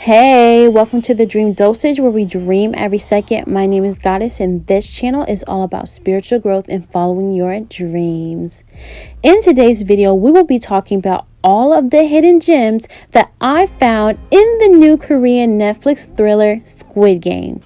Hey, welcome to the Dream Dosage, where we dream every second. My name is GodDESs, and this channel is all about spiritual growth and following your dreams. In today's video, we will be talking about all of the hidden gems that I found in the new Korean Netflix thriller Squid Game.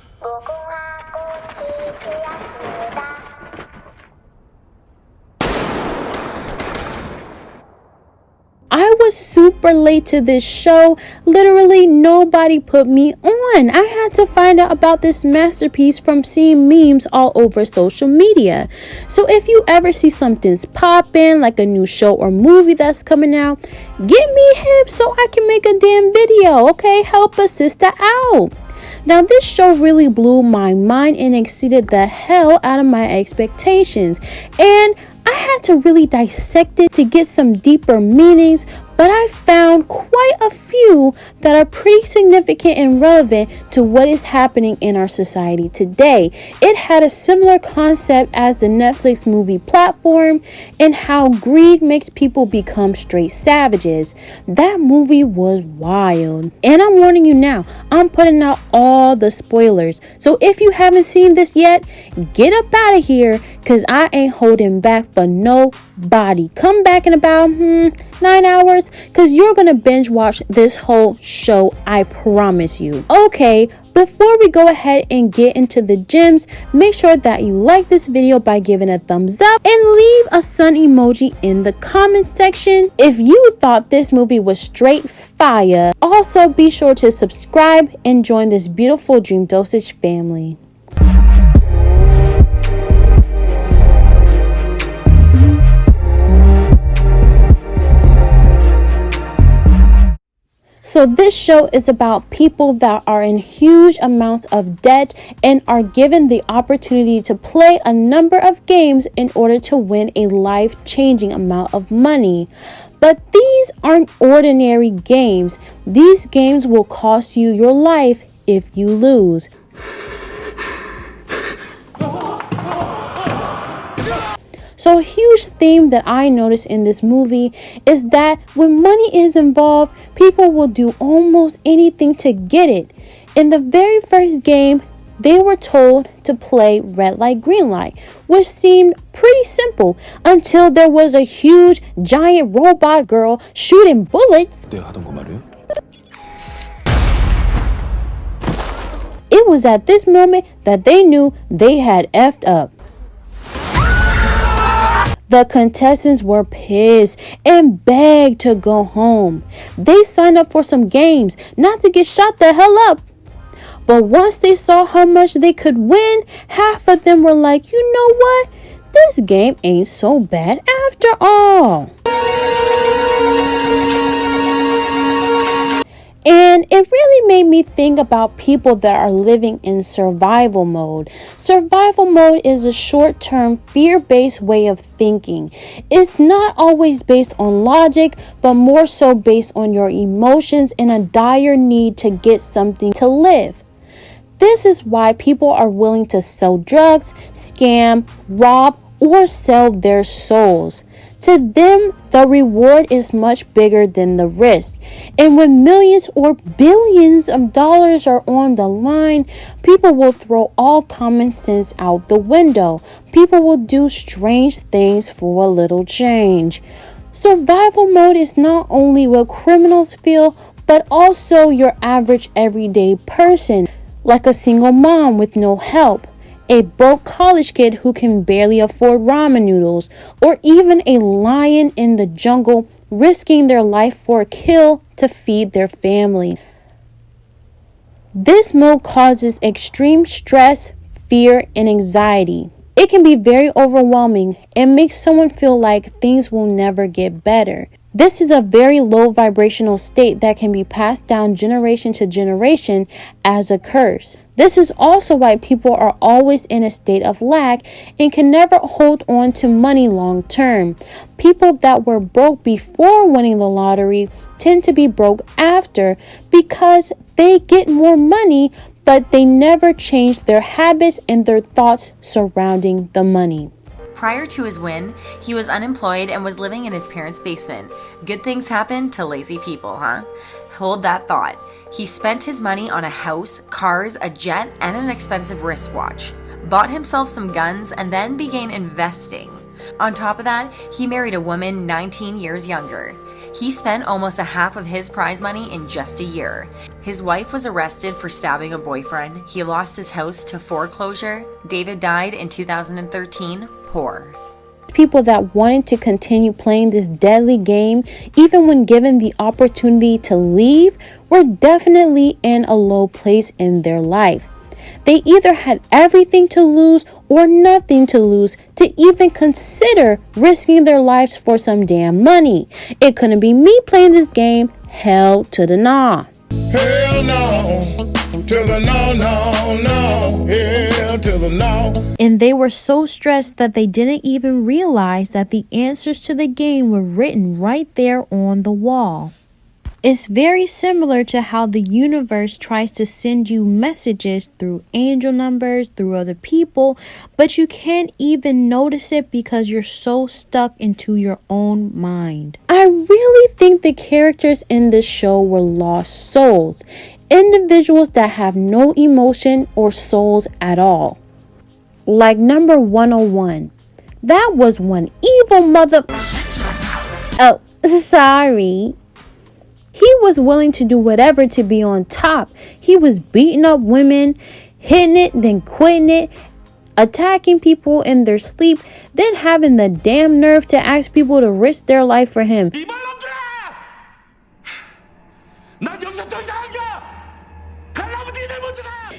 I was super late to this show. Literally nobody put me on. I had to find out about this masterpiece from seeing memes all over social media. So if you ever see something's popping, like a new show or movie that's coming out, get me hip so I can make a damn video, okay? Help a sister out. Now, this show really blew my mind and exceeded the hell out of my expectations. And I had to really dissect it to get some deeper meanings, but I found quite a few that are pretty significant and relevant to what is happening in our society today. It had a similar concept as the Netflix movie Platform and how greed makes people become straight savages. That movie was wild. And I'm warning you now, I'm putting out all the spoilers. So if you haven't seen this yet, get up out of here, because I ain't holding back for nobody. Come back in about 9 hours, because you're going to binge watch this whole show, I promise you. Okay, before we go ahead and get into the gems, make sure that you like this video by giving a thumbs up and leave a sun emoji in the comment section if you thought this movie was straight fire. Also, be sure to subscribe and join this beautiful Dream Dosage family. So this show is about people that are in huge amounts of debt and are given the opportunity to play a number of games in order to win a life-changing amount of money. But these aren't ordinary games. These games will cost you your life if you lose. So a huge theme that I noticed in this movie is that when money is involved, people will do almost anything to get it. In the very first game, they were told to play red light, green light, which seemed pretty simple until there was a huge giant robot girl shooting bullets. It was at this moment that they knew they had effed up. The contestants were pissed and begged to go home. They signed up for some games, not to get shot the hell up. But once they saw how much they could win, half of them were like, you know what? This game ain't so bad after all. And it really made me think about people that are living in survival mode. Survival mode is a short-term, fear-based way of thinking. It's not always based on logic, but more so based on your emotions and a dire need to get something to live. This is why people are willing to sell drugs, scam, rob, or sell their souls. To them, the reward is much bigger than the risk. And when millions or billions of dollars are on the line, people will throw all common sense out the window. People will do strange things for a little change. Survival mode is not only what criminals feel, but also your average everyday person, like a single mom with no help, a broke college kid who can barely afford ramen noodles, or even a lion in the jungle risking their life for a kill to feed their family. This mode causes extreme stress, fear, and anxiety. It can be very overwhelming and makes someone feel like things will never get better. This is a very low vibrational state that can be passed down generation to generation as a curse. This is also why people are always in a state of lack and can never hold on to money long term. People that were broke before winning the lottery tend to be broke after because they get more money, but they never change their habits and their thoughts surrounding the money. Prior to his win, he was unemployed and was living in his parents' basement. Good things happen to lazy people, huh? Hold that thought. He spent his money on a house, cars, a jet, and an expensive wristwatch, bought himself some guns, and then began investing. On top of that, he married a woman 19 years younger. He spent almost a half of his prize money in just a year. His wife was arrested for stabbing a boyfriend. He lost his house to foreclosure. David died in 2013, poor. People that wanted to continue playing this deadly game, even when given the opportunity to leave, were definitely in a low place in their life. They either had everything to lose or nothing to lose to even consider risking their lives for some damn money. It couldn't be me playing this game. Hell to the nah. Hell no. To the no, no, no. Hell to the no. And they were so stressed that they didn't even realize that the answers to the game were written right there on the wall. It's very similar to how the universe tries to send you messages through angel numbers, through other people, but you can't even notice it because you're so stuck into your own mind. I really think the characters in this show were lost souls, individuals that have no emotion or souls at all. Like number 101. That was one evil mother... Oh, sorry. He was willing to do whatever to be on top. He was beating up women, hitting it, then quitting it, attacking people in their sleep, then having the damn nerve to ask people to risk their life for him.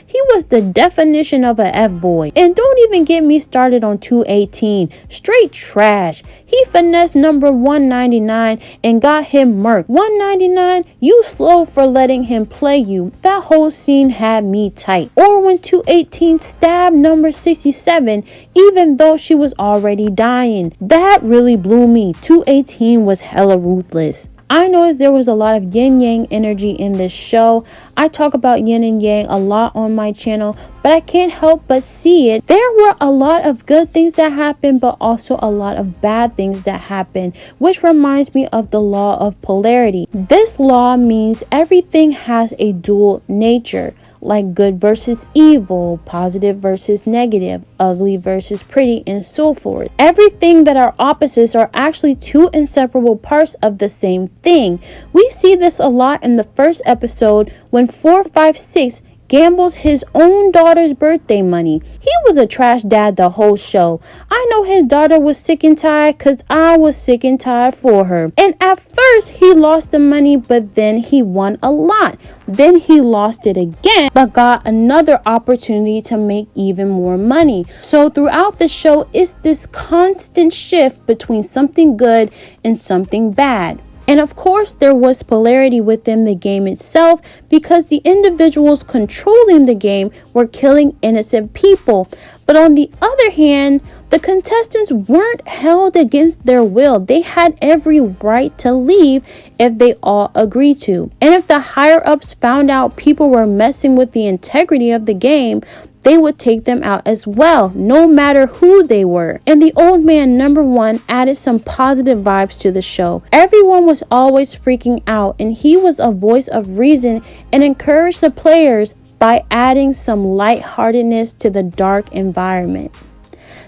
He was the definition of a F-boy. And don't even get me started on 218. Straight trash. He finessed number 199 and got him murked. 199, you slow for letting him play you. That whole scene had me tight. Or when 218 stabbed number 67, even though she was already dying. That really blew me. 218 was hella ruthless. I know there was a lot of yin-yang energy in this show. I talk about yin and yang a lot on my channel, but I can't help but see it. There were a lot of good things that happened, but also a lot of bad things that happened, which reminds me of the law of polarity. This law means everything has a dual nature, like good versus evil, positive versus negative, ugly versus pretty, and so forth. Everything that are opposites are actually two inseparable parts of the same thing. We see this a lot in the first episode when 456 gambles his own daughter's birthday money. He was a trash dad the whole show. I know his daughter was sick and tired because I was sick and tired for her. And at first he lost the money, but then he won a lot. Then he lost it again, but got another opportunity to make even more money. So throughout the show, it's this constant shift between something good and something bad. And of course, there was polarity within the game itself because the individuals controlling the game were killing innocent people. But on the other hand, the contestants weren't held against their will. They had every right to leave if they all agreed to. And if the higher-ups found out people were messing with the integrity of the game, they would take them out as well, no matter who they were. And the old man number 1 added some positive vibes to the show. Everyone was always freaking out, and he was a voice of reason and encouraged the players by adding some lightheartedness to the dark environment.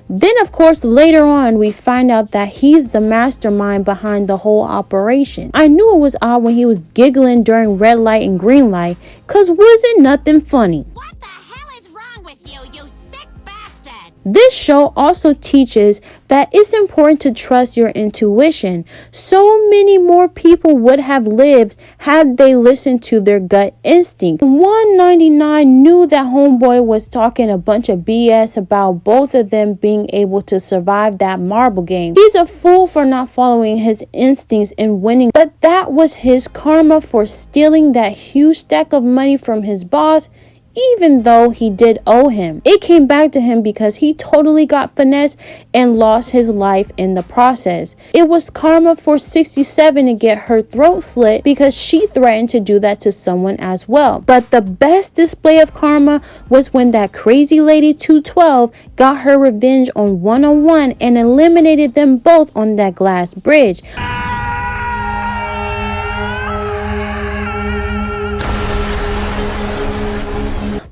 Then, of course, later on, we find out that he's the mastermind behind the whole operation. I knew it was odd when he was giggling during red light and green light, cause wasn't nothing funny. What the hell is wrong with you, you sick bastard? This show also teaches that it's important to trust your intuition. So many more people would have lived had they listened to their gut instinct. 199 knew that homeboy was talking a bunch of BS about both of them being able to survive that marble game. He's a fool for not following his instincts and winning, but that was his karma for stealing that huge stack of money from his boss. Even though he did owe him, it came back to him because he totally got finessed and lost his life in the process. It was karma for 67 to get her throat slit because she threatened to do that to someone as well. But the best display of karma was when that crazy lady 212 got her revenge on 101 and eliminated them both on that glass bridge.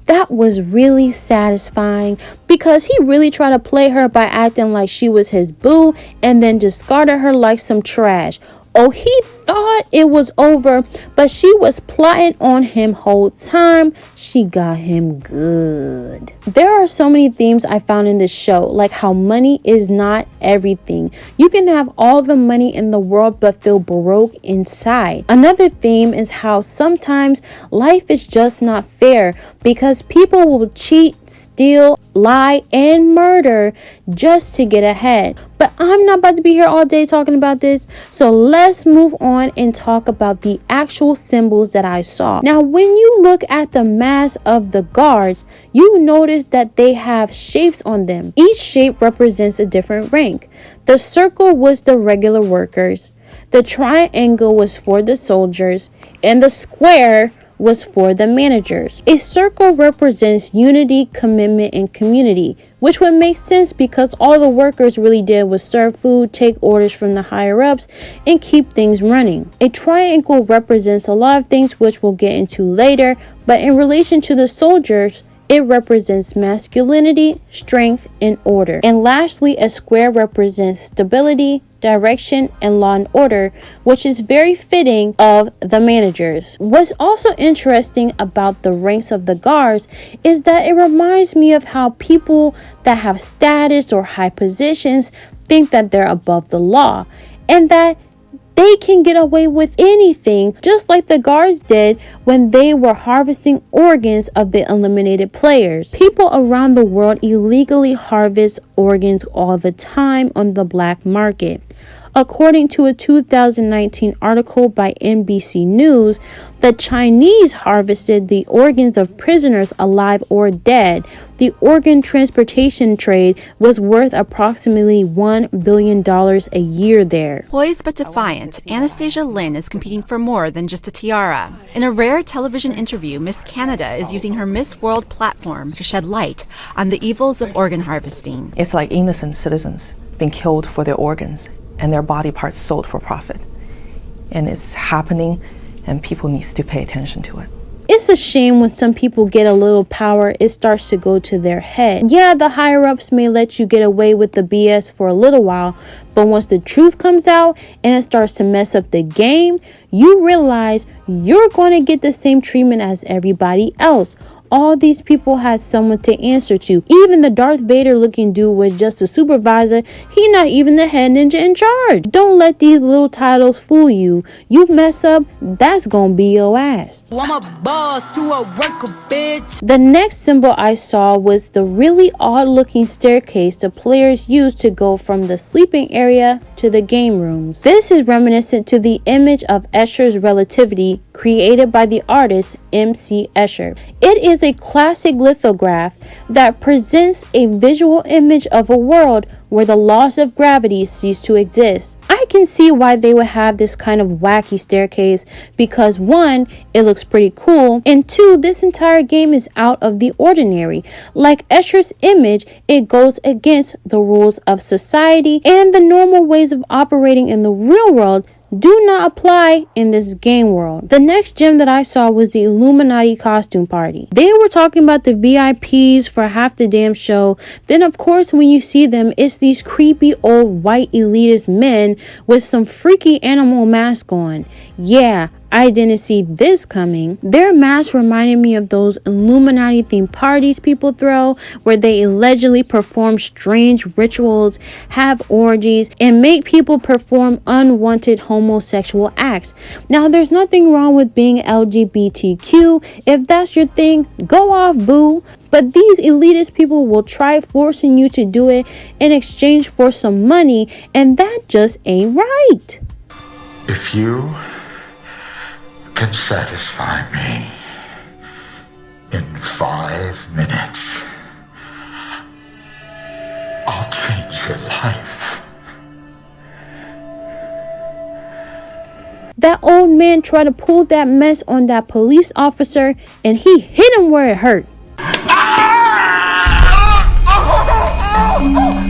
That was really satisfying because he really tried to play her by acting like she was his boo and then discarded her like some trash. Oh, he thought it was over, but she was plotting on him whole time. She got him good. There are so many themes I found in this show, like how money is not everything. You can have all the money in the world but feel broke inside. Another theme is how sometimes life is just not fair because people will cheat, steal, lie, and murder just to get ahead. But I'm not about to be here all day talking about this, so let's move on and talk about the actual symbols that I saw. Now, when you look at the mask of the guards, you notice that they have shapes on them. Each shape represents a different rank. The circle was the regular workers, the triangle was for the soldiers, and the square was for the managers. A circle represents unity, commitment, and community, which would make sense because all the workers really did was serve food, take orders from the higher ups, and keep things running. A triangle represents a lot of things which we'll get into later, but in relation to the soldiers, it represents masculinity, strength, and order. And lastly, a square represents stability, direction, and law and order, which is very fitting of the managers. What's also interesting about the ranks of the guards is that it reminds me of how people that have status or high positions think that they're above the law and that they can get away with anything, just like the guards did when they were harvesting organs of the eliminated players. People around the world illegally harvest organs all the time on the black market. According to a 2019 article by NBC News, the Chinese harvested the organs of prisoners alive or dead. The organ transportation trade was worth approximately $1 billion a year there. Poised but defiant, Anastasia Lin is competing for more than just a tiara. In a rare television interview, Miss Canada is using her Miss World platform to shed light on the evils of organ harvesting. It's like innocent citizens being killed for their organs and their body parts sold for profit. And it's happening, and people need to pay attention to it. It's a shame when some people get a little power, it starts to go to their head. Yeah, the higher ups may let you get away with the BS for a little while, but once the truth comes out and it starts to mess up the game, you realize you're going to get the same treatment as everybody else. All these people had someone to answer to. Even the Darth Vader looking dude was just a supervisor. He not even the head ninja in charge. Don't let these little titles fool you. You mess up, that's gonna be your ass. I'm a boss, you a worker, bitch. The next symbol I saw was the really odd looking staircase the players used to go from the sleeping area to the game rooms. This is reminiscent to the image of Escher's relativity created by the artist M.C. Escher. It is a classic lithograph that presents a visual image of a world where the laws of gravity cease to exist. I can see why they would have this kind of wacky staircase because 1, it looks pretty cool, and 2, this entire game is out of the ordinary. Like Escher's image, it goes against the rules of society and the normal ways of operating in the real world do not apply in this game world. The next gem that I saw was the Illuminati costume party. They were talking about the VIPs for half the damn show. Then of course when you see them, it's these creepy old white elitist men with some freaky animal mask on. Yeah, I didn't see this coming. Their masks reminded me of those Illuminati themed parties people throw where they allegedly perform strange rituals, have orgies, and make people perform unwanted homosexual acts. Now, there's nothing wrong with being LGBTQ. If that's your thing, go off, boo. But these elitist people will try forcing you to do it in exchange for some money, and that just ain't right. If you can satisfy me in 5 minutes, I'll change your life. That old man tried to pull that mess on that police officer and he hit him where it hurt.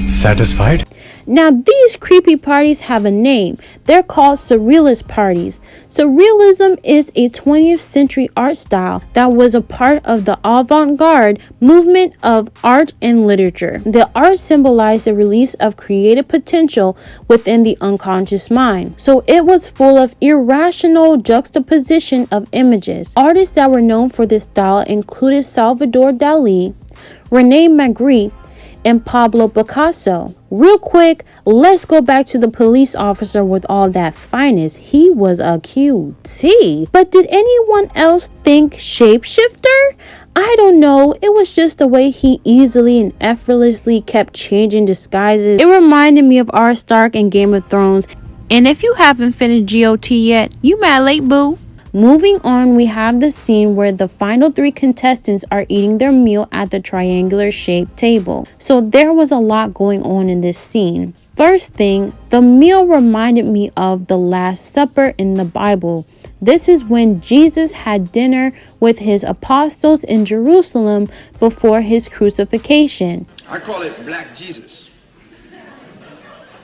Satisfied? Now, these creepy parties have a name. They're called surrealist parties. Surrealism is a 20th century art style that was a part of the avant-garde movement of art and literature. The art symbolized the release of creative potential within the unconscious mind. So it was full of irrational juxtaposition of images. Artists that were known for this style included Salvador Dali, Rene Magritte, and Pablo Picasso. Real quick, let's go back to the police officer with all that fineness. He was a cutie. But did anyone else think shapeshifter? I don't know. It was just the way he easily and effortlessly kept changing disguises. It reminded me of Arya Stark in Game of Thrones. And if you haven't finished GOT yet, you mad late, boo. Moving on, we have the scene where the final 3 contestants are eating their meal at the triangular shaped table. So there was a lot going on in this scene. First thing, the meal reminded me of the Last Supper in the Bible. This is when Jesus had dinner with his apostles in Jerusalem before his crucifixion. I call it Black Jesus.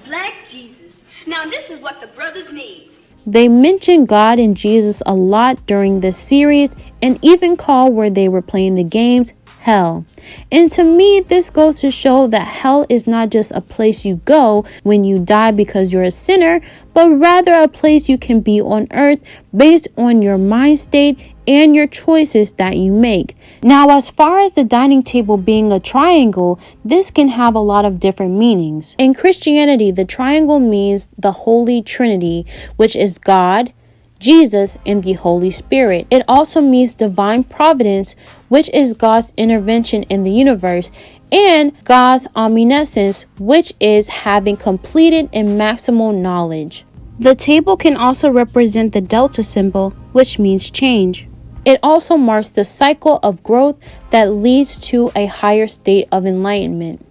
Black Jesus. Now this is what the brothers need. They mention God and Jesus a lot during this series and even call where they were playing the games hell. And to me, this goes to show that hell is not just a place you go when you die because you're a sinner, but rather a place you can be on earth based on your mind state and your choices that you make. Now, as far as the dining table being a triangle, this can have a lot of different meanings. In Christianity, the triangle means the Holy Trinity, which is God, Jesus, and the Holy Spirit. It also means divine providence, which is God's intervention in the universe, and God's omniscience, which is having completed and maximal knowledge. The table can also represent the delta symbol, which means change. It also marks the cycle of growth that leads to a higher state of enlightenment.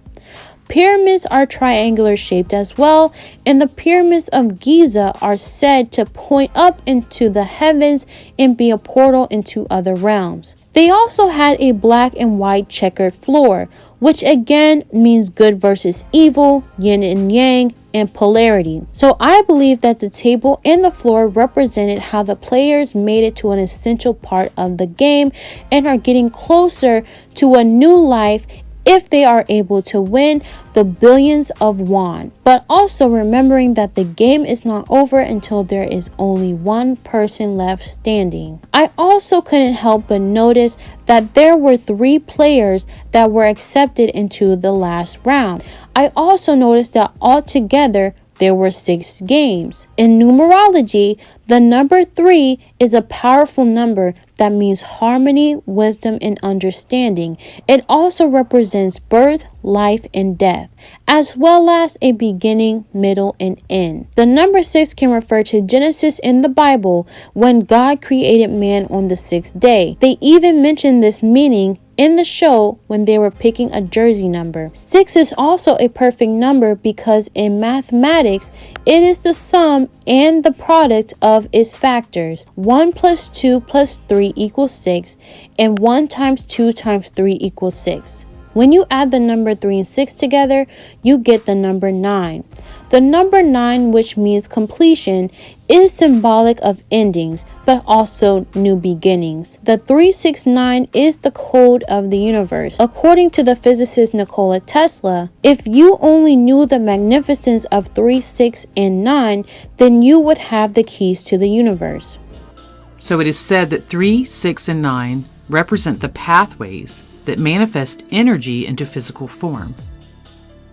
Pyramids are triangular shaped as well, and the pyramids of Giza are said to point up into the heavens and be a portal into other realms. They also had a black and white checkered floor, which again means good versus evil, yin and yang, and polarity. So I believe that the table and the floor represented how the players made it to an essential part of the game and are getting closer to a new life if they are able to win the billions of won. But also remembering that the game is not over until there is only one person left standing. I also couldn't help but notice that there were 3 players that were accepted into the last round. I also noticed that altogether there were 6 games. In numerology, the number 3 is a powerful number that means harmony, wisdom, and understanding. It also represents birth, life, and death, as well as a beginning, middle, and end. The number 6 can refer to Genesis in the Bible when God created man on the 6th day. They even mention this meaning in the show when they were picking a jersey number. 6 is also a perfect number because in mathematics, it is the sum and the product of its factors. 1 plus 2 plus 3 equals 6, and 1 times 2 times 3 equals 6. When you add the number 3 and 6 together, you get the number 9. The number 9, which means completion, is symbolic of endings, but also new beginnings. The 369 is the code of the universe. According to the physicist Nikola Tesla, if you only knew the magnificence of 3, 6, and 9, then you would have the keys to the universe. So it is said that 3, 6, and 9 represent the pathways that manifest energy into physical form,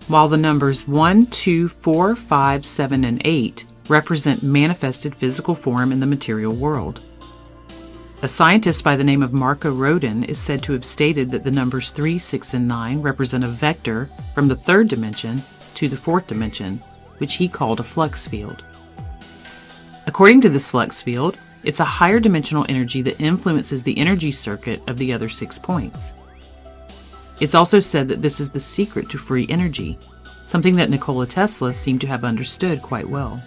while the numbers 1, 2, 4, 5, 7, and 8 represent manifested physical form in the material world. A scientist by the name of Marco Rodin is said to have stated that the numbers 3, 6, and 9 represent a vector from the 3rd dimension to the 4th dimension, which he called a flux field. According to this flux field, it's a higher dimensional energy that influences the energy circuit of the other 6 points. It's also said that this is the secret to free energy, something that Nikola Tesla seemed to have understood quite well.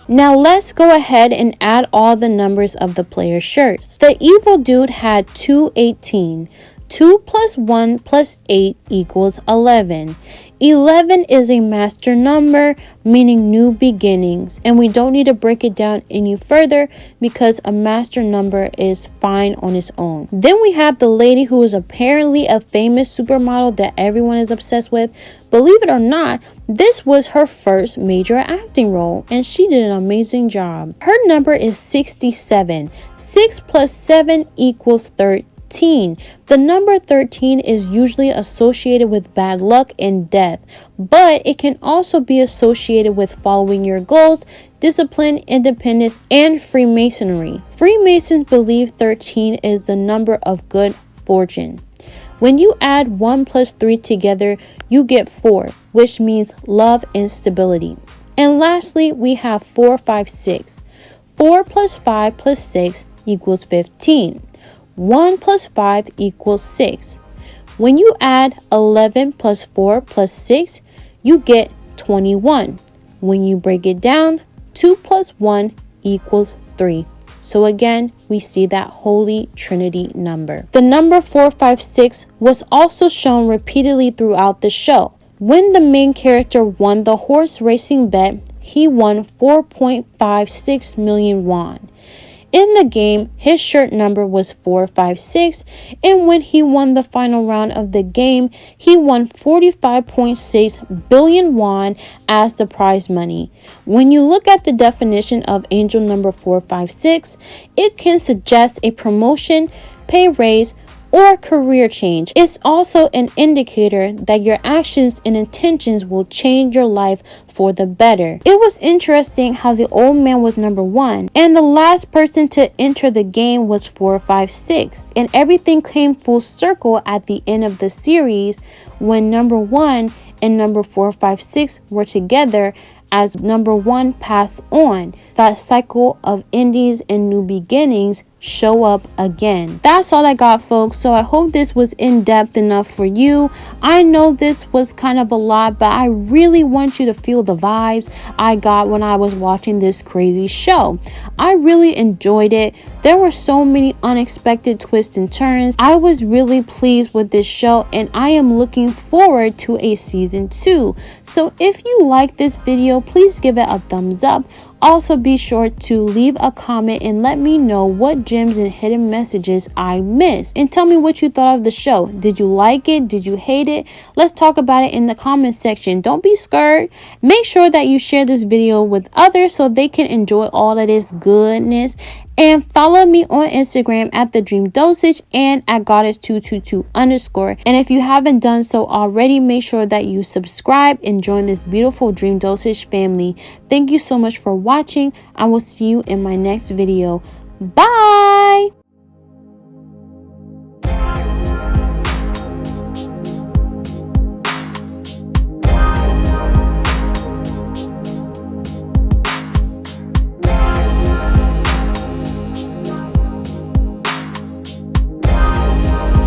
Now let's go ahead and add all the numbers of the player's shirts. The evil dude had 218. 2 plus 1 plus 8 equals 11. 11 is a master number, meaning new beginnings, and we don't need to break it down any further because a master number is fine on its own. Then we have the lady who is apparently a famous supermodel that everyone is obsessed with. Believe it or not, this was her first major acting role, and she did an amazing job. Her number is 67. 6 plus 7 equals 13. The number 13 is usually associated with bad luck and death, but it can also be associated with following your goals, discipline, independence, and Freemasonry. Freemasons believe 13 is the number of good fortune. When you add 1 plus 3 together, you get 4, which means love and stability. And lastly, we have 4, 5, 6. 4 plus 5 plus 6 equals 15. 1 plus 5 equals 6. When you add 11 plus 4 plus 6, you get 21. When you break it down, 2 plus 1 equals 3. So again, we see that Holy Trinity number. The number 456 was also shown repeatedly throughout the show. When the main character won the horse racing bet, he won 4.56 million won. In the game, his shirt number was 456, and when he won the final round of the game, he won 45.6 billion won as the prize money. When you look at the definition of angel number 456, it can suggest a promotion, pay raise, or career change. It's also an indicator that your actions and intentions will change your life for the better. It was interesting how the old man was number 1 and the last person to enter the game was 456, and everything came full circle at the end of the series when number 1 and number 456 were together as number 1 passed on. That cycle of endings and new beginnings show up again. That's all I got, folks. So I hope this was in-depth enough for you. I know this was kind of a lot, but I really want you to feel the vibes I got when I was watching this crazy show. I really enjoyed it. There were so many unexpected twists and turns. I was really pleased with this show, and I am looking forward to a season 2. So if you like this video, please give it a thumbs up. Also, be sure to leave a comment and let me know what gems and hidden messages I missed. And tell me what you thought of the show. Did you like it? Did you hate it? Let's talk about it in the comment section. Don't be scared. Make sure that you share this video with others so they can enjoy all of this goodness. And follow me on Instagram at the Dream Dosage and at GodDESs222_. And if you haven't done so already, make sure that you subscribe and join this beautiful Dream Dosage family. Thank you so much for watching. I will see you in my next video. Bye!